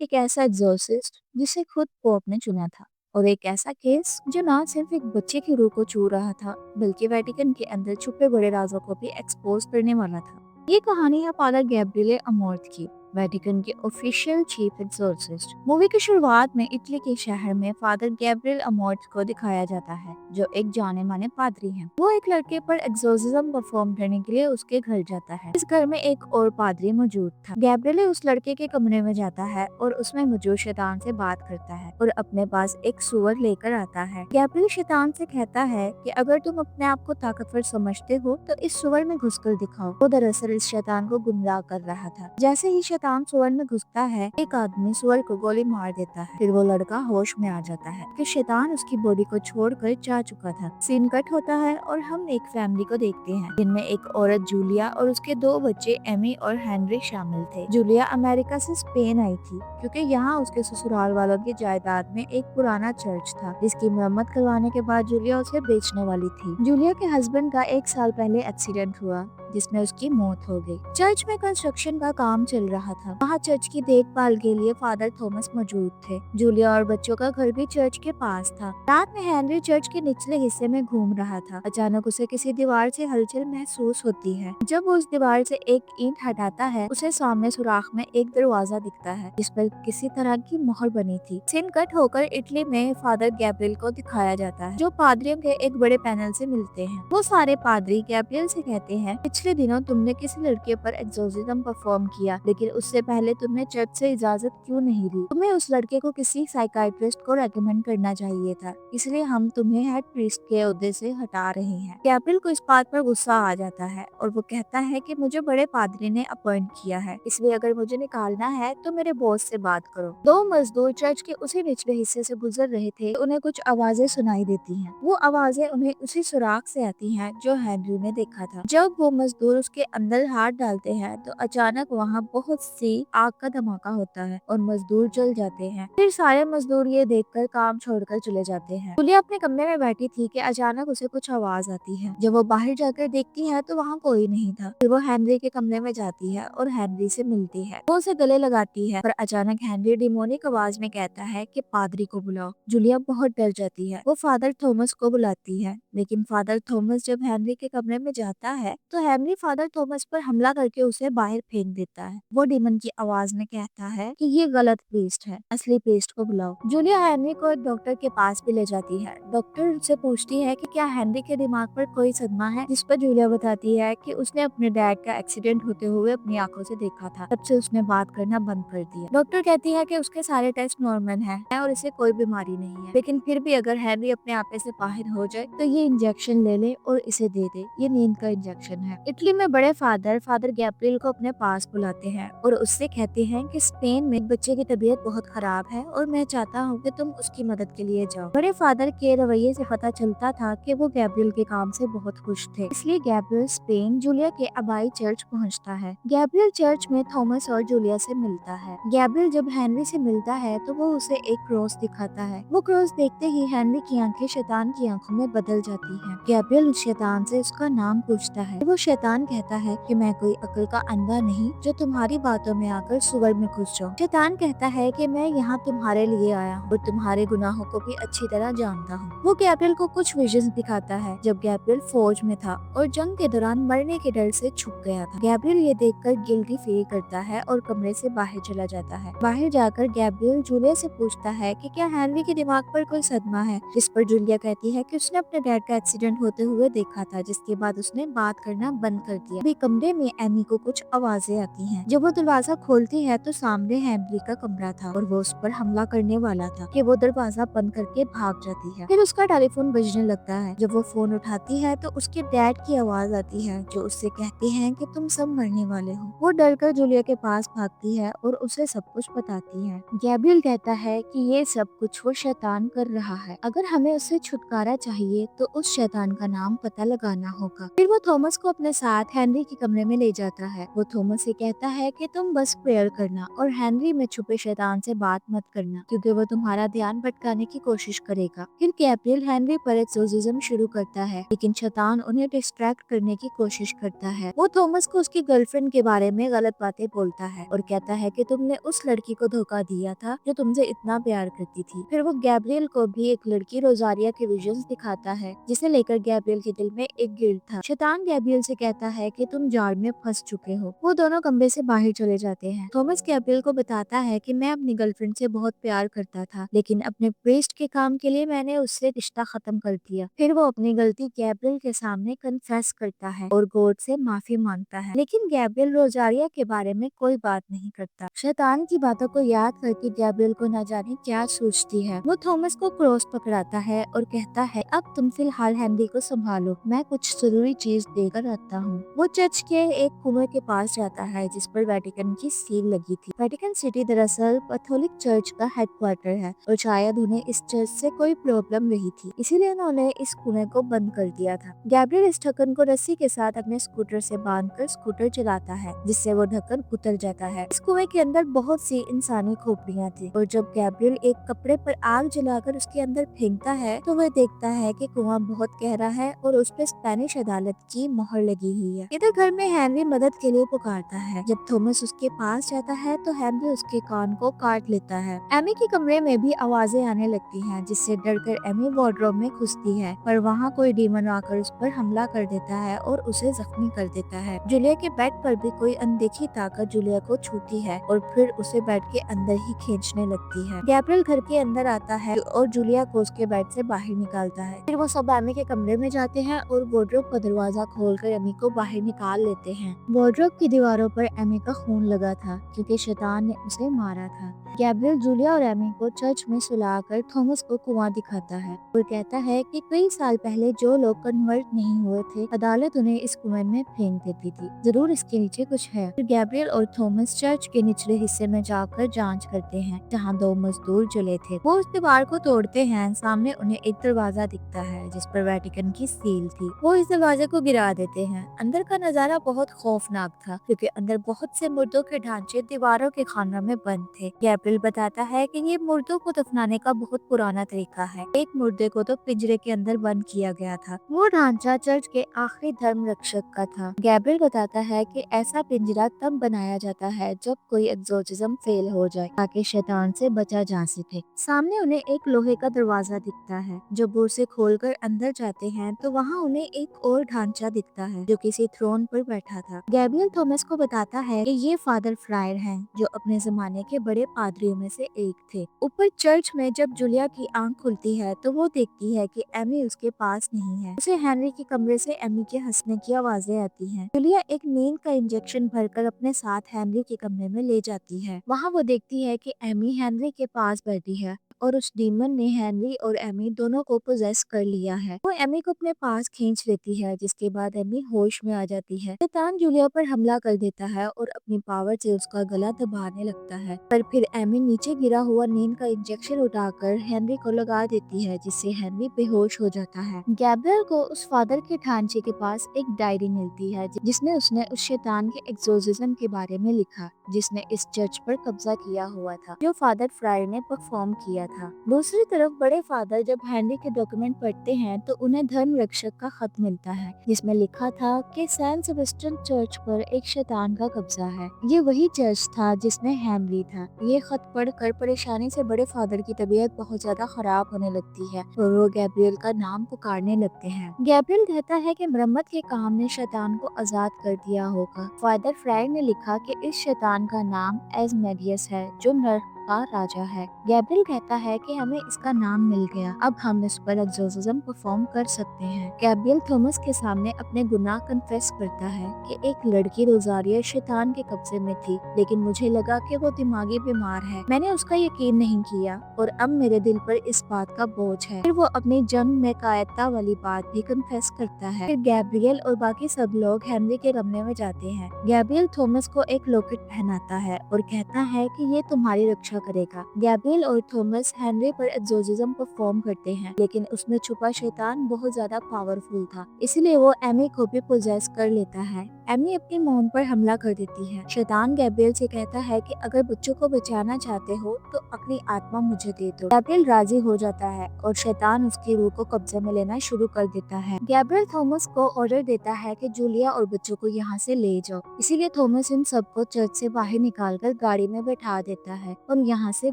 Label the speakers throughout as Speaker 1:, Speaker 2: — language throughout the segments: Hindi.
Speaker 1: एक ऐसा एग्ज़ॉर्सिस्ट जिसे खुद पोप ने चुना था और एक ऐसा केस जो ना सिर्फ एक बच्चे की रूह को छू रहा था बल्कि वेटिकन के अंदर छुपे बड़े राजों को भी एक्सपोज करने वाला था। ये कहानी है फादर गैब्रिएले अमोर्थ की, वेटिकन के ऑफिशियल चीफ एग्जॉर्सिस्ट। मूवी की शुरुआत में इटली के शहर में फादर गैब्रिएल अमोर्थ को दिखाया जाता है, जो एक जाने माने पादरी हैं। वो एक लड़के पर एग्जॉर्सिज्म परफॉर्म करने के लिए उसके घर जाता है। इस घर में एक और पादरी मौजूद था। गैब्रिएले उस लड़के के कमरे में जाता है और उसमें मौजूद शैतान से बात करता है और अपने पास एक सुअर लेकर आता है। गैब्रिएल शैतान से कहता है कि अगर तुम अपने आप को ताकतवर समझते हो तो इस सुअर में घुसकर दिखाओ। वो दरअसल इस शैतान को गुमराह कर रहा था। जैसे ही शैतान सुअर में घुसता है, एक आदमी सुअर को गोली मार देता है। फिर वो लड़का होश में आ जाता है कि शैतान उसकी बॉडी को छोड़कर जा चुका था। सीन कट होता है और हम एक फैमिली को देखते हैं जिनमें एक औरत जूलिया और उसके दो बच्चे एमी और हेनरी शामिल थे। जूलिया अमेरिका से स्पेन आई थी क्योंकि यहाँ उसके ससुराल वालों की जायदाद में एक पुराना चर्च था जिसकी मरम्मत करवाने के बाद जूलिया उसे बेचने वाली थी। जूलिया के हस्बैंड का 1 साल पहले एक्सीडेंट हुआ जिसमें उसकी मौत हो गई। चर्च में कंस्ट्रक्शन का काम चल रहा था। वहाँ चर्च की देखभाल के लिए फादर थॉमस मौजूद थे। जूलिया और बच्चों का घर भी चर्च के पास था। रात में हेनरी चर्च के निचले हिस्से में घूम रहा था। अचानक उसे किसी दीवार से हलचल महसूस होती है। जब वो उस दीवार से एक ईंट हटाता है, उसे सामने सुराख में एक दरवाजा दिखता है जिस पर किसी तरह की मोहर बनी थी। सीन कट होकर इटली में फादर गैब्रिएल को दिखाया जाता है, जो पादरियों के एक बड़े पैनल से मिलते हैं। वो सारे पादरी गैब्रिएल से कहते हैं, पिछले दिनों तुमने किसी लड़के पर एक्सोर्सिज्म परफॉर्म किया, लेकिन उससे पहले तुमने चर्च से इजाजत क्यों नहीं ली? तुम्हें उस लड़के को किसी साइकाइट्रिस्ट को रेकमेंड करना चाहिए था, इसलिए हम तुम्हें हेड प्रीस्ट के ओहदे से हटा रहे हैं। गैब्रिएल को इस बात पर गुस्सा आ जाता है और वो कहता है कि मुझे बड़े पादरी ने अपॉइंट किया है, इसलिए अगर मुझे निकालना है तो मेरे बॉस से बात करो। दो मजदूर चर्च के उसी निचले हिस्से से गुजर रहे थे। उन्हें कुछ आवाजें सुनाई देती हैं। वो आवाजें उन्हें उसी सुराख से आती हैं जो हेनरी ने देखा था। जब वो मजदूर उसके अंदर हाथ डालते हैं तो अचानक वहाँ बहुत सी आग का धमाका होता है और मजदूर जल जाते हैं। फिर सारे मजदूर ये देखकर काम छोड़कर चले जाते हैं। जूलिया अपने कमरे में बैठी थी कि अचानक उसे कुछ आवाज आती है। जब वो बाहर जाकर देखती है तो वहाँ कोई नहीं था। फिर वो हेनरी के कमरे में जाती है और हेनरी से मिलती है। वो उसे गले लगाती है पर अचानक हेनरी डिमोनिक आवाज में कहता है कि पादरी को बुलाओ। जूलिया बहुत डर जाती है। वो फादर थॉमस को बुलाती है, लेकिन फादर थॉमस जब हेनरी के कमरे में जाता है तो हेनरी फादर थॉमस पर हमला करके उसे बाहर फेंक देता है। वो डीमन की आवाज में कहता है कि ये गलत प्रीस्ट है, असली प्रीस्ट को बुलाओ। जूलिया हेनरी को एक डॉक्टर के पास भी ले जाती है। डॉक्टर से पूछती है कि क्या हेनरी के दिमाग पर कोई सदमा है, जिस पर जूलिया बताती है कि उसने अपने डैड का एक्सीडेंट होते हुए अपनी आंखों से देखा था। तब से उसने बात करना बंद कर दिया। डॉक्टर कहती है कि उसके सारे टेस्ट नॉर्मल हैं और इसे कोई बीमारी नहीं है, लेकिन फिर भी अगर हेनरी अपने आपे से बाहर हो जाए तो ये इंजेक्शन ले ले और इसे दे दे। ये नींद का इंजेक्शन है। इटली में बड़े फादर गैब्रिएल को अपने पास बुलाते हैं और उससे कहते हैं कि स्पेन में बच्चे की तबीयत बहुत खराब है और मैं चाहता हूँ कि तुम उसकी मदद के लिए जाओ। बड़े फादर के रवैये से पता चलता था कि वो गैब्रिएल के काम से बहुत खुश थे, इसलिए गैब्रिएल स्पेन जूलिया के अबाई चर्च पहुँचता है। गैब्रिएल चर्च में थॉमस और जूलिया से मिलता है। गैब्रिएल जब हेनरी से मिलता है तो वो उसे एक क्रॉस दिखाता है। वो क्रॉस देखते ही हेनरी की आंखें शैतान की आंखों में बदल जाती हैं। गैब्रिएल उस शैतान से उसका नाम पूछता है। वो शैतान कहता है कि मैं कोई अक्ल का अंधा नहीं जो तुम्हारी बातों में आकर सुअर में घुस जाऊं। शैतान कहता है कि मैं यहाँ तुम्हारे लिए आया हूँ और तुम्हारे गुनाहों को भी अच्छी तरह जानता हूँ। वो गैब्रिएल को कुछ विजन्स दिखाता है जब गैब्रिएल फौज में था और जंग के दौरान मरने के डर से छुप गया था। गैब्रिएल ये देखकर गिल्टी फील करता है और कमरे से बाहर चला जाता है। बाहर जाकर गैब्रिएल जूलिया से पूछता है कि क्या हेनरी के दिमाग पर कोई सदमा है, जिस पर जूलिया कहती है कि उसने अपने डैड का एक्सीडेंट होते हुए देखा था, जिसके बाद उसने बात करना बंद कर दिया। अभी कमरे में एमी को कुछ आवाजें आती हैं। जब वो दरवाजा खोलती है तो सामने हेनरी का कमरा था और वो उस पर हमला करने वाला था कि वो दरवाजा बंद करके भाग जाती है। फिर उसका टेलीफोन बजने लगता है। जब वो फोन उठाती है तो उसके डैड की आवाज आती है जो उससे कहते हैं कि तुम सब मरने वाले हो। वो डरकर जूलिया के पास भागती है और उसे सब कुछ बताती है। गैब्रिएल कहता है कि ये सब कुछ वो शैतान कर रहा है, अगर हमें उससे छुटकारा चाहिए तो उस शैतान का नाम पता लगाना होगा। फिर वो थॉमस को अपने साथ हेनरी के कमरे में ले जाता है। वो थॉमस से कहता है कि तुम बस प्रेयर करना और हेनरी में छुपे शैतान से बात मत करना, क्योंकि वो तुम्हारा ध्यान भटकाने की कोशिश करेगा। फिर गैब्रियल हेनरी पर एक्सोर्सिज्म शुरू करता है, लेकिन शैतान उन्हें डिस्ट्रैक्ट करने की कोशिश करता है। वो थॉमस को उसकी गर्लफ्रेंड के बारे में गलत बातें बोलता है और कहता है कि तुमने उस लड़की को धोखा दिया था जो तुमसे इतना प्यार करती थी। फिर वो गैब्रियल को भी एक लड़की रोजारिया के विजन्स दिखाता है, जिसे लेकर गैब्रियल के दिल में एक गिल्ट था। शैतान गैब्रियल से कहता है कि तुम जाल में फंस चुके हो। वो दोनों कमरे से बाहर चले जाते हैं। थॉमस गैब्रियल को बताता है कि मैं अपनी गर्लफ्रेंड से बहुत प्यार करता था, लेकिन अपने प्रीस्ट के काम के लिए मैंने उससे रिश्ता खत्म कर दिया। फिर वो अपनी गलती गैब्रियल के सामने कन्फेस करता है और गॉड से माफी मांगता है, लेकिन गैब्रियल रोजारिया के बारे में कोई बात नहीं करता। शैतान की बातों को याद करके गैब्रियल को न जाने क्या सोचती है। वो थॉमस को क्रॉस पकड़ाता है और कहता है अब तुम फिलहाल हेनरी को संभालो, मैं कुछ जरूरी चीज देकर आता हूँ। वो चर्च के एक कुएं के पास जाता है जिस पर वेटिकन की सील लगी थी। वेटिकन सिटी दरअसल कैथोलिक चर्च का हेडक्वार्टर है और शायद उन्हें इस चर्च से कोई प्रॉब्लम रही थी, इसीलिए उन्होंने इस कुएं को बंद कर दिया था। गैब्रियल इस ढक्कन को रस्सी के साथ अपने स्कूटर से बांधकर स्कूटर चलाता है, जिससे वो ढक्कन उतर जाता है। इस कुएं के अंदर बहुत सी इंसानी खोपड़ियां थी और जब गैब्रियल एक कपड़े पर आग जलाकर उसके अंदर फेंकता है तो वह देखता है कि कुआं बहुत गहरा है और उस पर स्पेनिश अदालत की मोहर लगी हुई है। इधर घर में हेनरी मदद के लिए पुकारता है। जब थॉमस उसके पास जाता है तो हेनरी उसके कान को काट लेता है। एमी के कमरे में भी आवाजें आने लगती हैं, जिससे डरकर एमी वार्डरोब में घुसती है, पर वहाँ कोई डीमन आकर उस पर हमला कर देता है और उसे जख्मी कर देता है। जूलिया के बेड पर भी कोई अनदेखी ताकत जूलिया को छूती है और फिर उसे बेड के अंदर ही खींचने लगती है। गैब्रियल घर के अंदर आता है और जूलिया को उसके बेड से बाहर निकालता है। फिर वो सब एमी के कमरे में जाते हैं और वार्डरोब का दरवाजा खोलकर एमी को बाहर निकाल लेते हैं। वार्डरोब की दीवारों पर एमी का खून लगा था, क्योंकि शैतान ने उसे मारा था। गैब्रियल जूलिया और एमी को चर्च में सुलाकर थॉमस को कुआं दिखाता है और कहता है कि कई साल पहले जो लोग कन्वर्ट नहीं हुए थे, अदालत उन्हें इस कुएं में फेंक देती थी। जरूर इसके नीचे कुछ है। फिर गैब्रियल और थॉमस चर्च के निचले हिस्से में जाकर जांच करते हैं, जहां दो मजदूर जले थे। वो उस दीवार को तोड़ते हैं। सामने उन्हें एक दरवाजा दिखता है जिस पर वेटिकन की सील थी। वो इस दरवाजे को गिरा देते हैं। अंदर का नजारा बहुत खौफनाक था, क्योंकि अंदर बहुत से मुर्दों के ढांचे दीवारों के खानों में बंद थे। गैब्रियल बताता है कि ये मुर्दों को दफनाने का बहुत पुराना तरीका है। एक मुर्दे को तो पिंजरे के अंदर बंद किया गया था। वो ढांचा चर्च के आखिरी धर्म रक्षक का था। गैब्रियल बताता है कि ऐसा पिंजरा तब बनाया जाता है जब कोई एक्सोर्सिज्म फेल हो जाए, ताकि शैतान से बचा जा सके। सामने उन्हें एक लोहे का दरवाजा दिखता है। जब वो उसे खोलकर अंदर जाते हैं तो वहाँ उन्हें एक और ढांचा दिखता है जो किसी थ्रोन पर बैठा था। गैब्रियल थॉमस को बताता है कि ये फादर फ्रायर हैं, जो अपने जमाने के बड़े पादरियों में से एक थे। ऊपर चर्च में जब जूलिया की आंख खुलती है तो वो देखती है कि एमी उसके पास नहीं है। उसे हेनरी के कमरे से एमी के हंसने की आवाजें आती हैं। जूलिया एक नींद का इंजेक्शन भरकर अपने साथ हेनरी के कमरे में ले जाती है। वहाँ वो देखती है कि एमी हेनरी के पास बैठी है और उस डीमन ने हेनरी और एमी दोनों को पोजेस कर लिया है। वो एमी को अपने पास खींच लेती है, जिसके बाद एमी होश में आ जाती है। शैतान जूलिया पर हमला कर देता है और अपनी पावर से उसका गला दबाने लगता है, पर फिर एमी नीचे गिरा हुआ नींद का इंजेक्शन उठाकर हेनरी को लगा देती है, जिससे हेनरी बेहोश हो जाता है। गैब्रियल को उस फादर के ढांचे के पास एक डायरी मिलती है, जिसने उसने उस शैतान के एक्सोर्सिज्म के बारे में लिखा, जिसने इस चर्च पर कब्जा किया हुआ था, जो फादर फ्रायर ने परफॉर्म किया था। दूसरी तरफ बड़े फादर जब हेनरी के डॉक्यूमेंट पढ़ते हैं तो उन्हें धर्म रक्षक का खत मिलता है, जिसमें लिखा था कि सेंट सेबेस्टियन चर्च पर एक शैतान का कब्जा है। ये वही चर्च था जिसमें हेनरी था। ये खत पढ़कर परेशानी से बड़े फादर की तबीयत बहुत ज्यादा खराब होने लगती है और वो गैब्रियल का नाम पुकारने लगते हैं। गैब्रियल कहता है कि मरम्मत के काम ने शैतान को आजाद कर दिया होगा। फादर फ्रायर ने लिखा कि इस शैतान का नाम एज़मेडियस है, जो नर्क का राजा है। गैब्रियल कहता है कि हमें इसका नाम मिल गया, अब हम इस पर एक्सोर्सिज्म परफॉर्म कर सकते हैं। गैब्रियल थॉमस के सामने अपने गुनाह कन्फेस करता है कि एक लड़की रोजारिया शैतान के कब्जे में थी, लेकिन मुझे लगा कि वो दिमागी बीमार है। मैंने उसका यकीन नहीं किया और अब मेरे दिल पर इस बात का बोझ है। फिर वो अपनी जंग में कायरता वाली बात भी कन्फेस करता है। फिर गैब्रियल और बाकी सब लोग हेनरी के कमरे में जाते हैं। गैब्रियल थॉमस को एक लॉकेट पहनाता है और कहता है कि ये तुम्हारी रक्षा अच्छा करेगा। गैब्रियल और थॉमस हेनरी पर एक्सोर्सिज्म परफॉर्म करते हैं, लेकिन उसमें छुपा शैतान बहुत ज्यादा पावरफुल था, इसलिए वो एमी को भी पोजेस कर लेता है। एमी अपनी मॉम पर हमला कर देती है। शैतान गैब्रियल से कहता है कि अगर बच्चों को बचाना चाहते हो तो अपनी आत्मा मुझे दे दो। गैब्रियल राजी हो जाता है और शैतान उसकी रूह को कब्जे में लेना शुरू कर देता है। गैब्रियल थॉमस को ऑर्डर देता है कि जूलिया और बच्चों को यहाँ से ले जाओ, इसीलिए थॉमस इन सबको चर्च से बाहर निकालकर गाड़ी में बैठा देता है और यहाँ से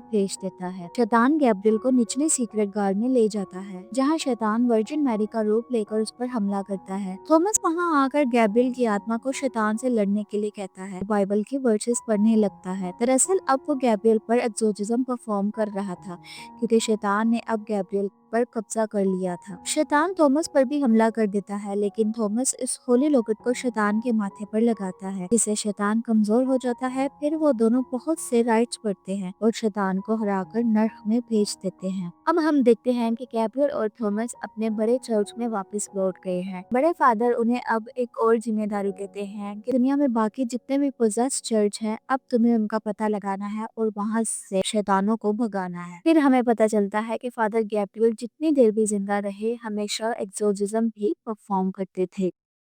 Speaker 1: भेज देता है। शैतान गैब्रियल को निचले सीक्रेट गार्ड में ले जाता है, जहाँ शैतान वर्जिन मैरी का रूप लेकर उस पर हमला करता है। थॉमस वहाँ आकर गैब्रियल की आत्मा को शैतान से लड़ने के लिए कहता है, बाइबल की वर्सेस पढ़ने लगता है। दरअसल अब वो गैब्रियल पर एक्सोर्सिज्म परफॉर्म कर रहा था, क्योंकि शैतान ने अब गैब्रियल पर कब्जा कर लिया था। शैतान थॉमस पर भी हमला कर देता है, लेकिन थॉमस इस होली लॉकेट को शैतान के माथे पर लगाता है, जिससे शैतान कमजोर हो जाता है। फिर वो दोनों बहुत से राइट्स पढ़ते हैं और शैतान को हराकर नर्क में भेज देते हैं। अब हम देखते हैं कि गैब्रियल और थॉमस अपने बड़े चर्च में वापस लौट गए हैं। बड़े फादर उन्हें अब एक और जिम्मेदारी देते हैं कि दुनिया में बाकी जितने भी पोजेस चर्च हैं, अब तुम्हें उनका पता लगाना है और वहां से शैतानों को भगाना है। फिर हमें पता चलता है कि फादर गैब्रियल जितनी देर भी जिंदा रहे, हमेशा एक्सोर्सिज्म भी परफॉर्म करते थे।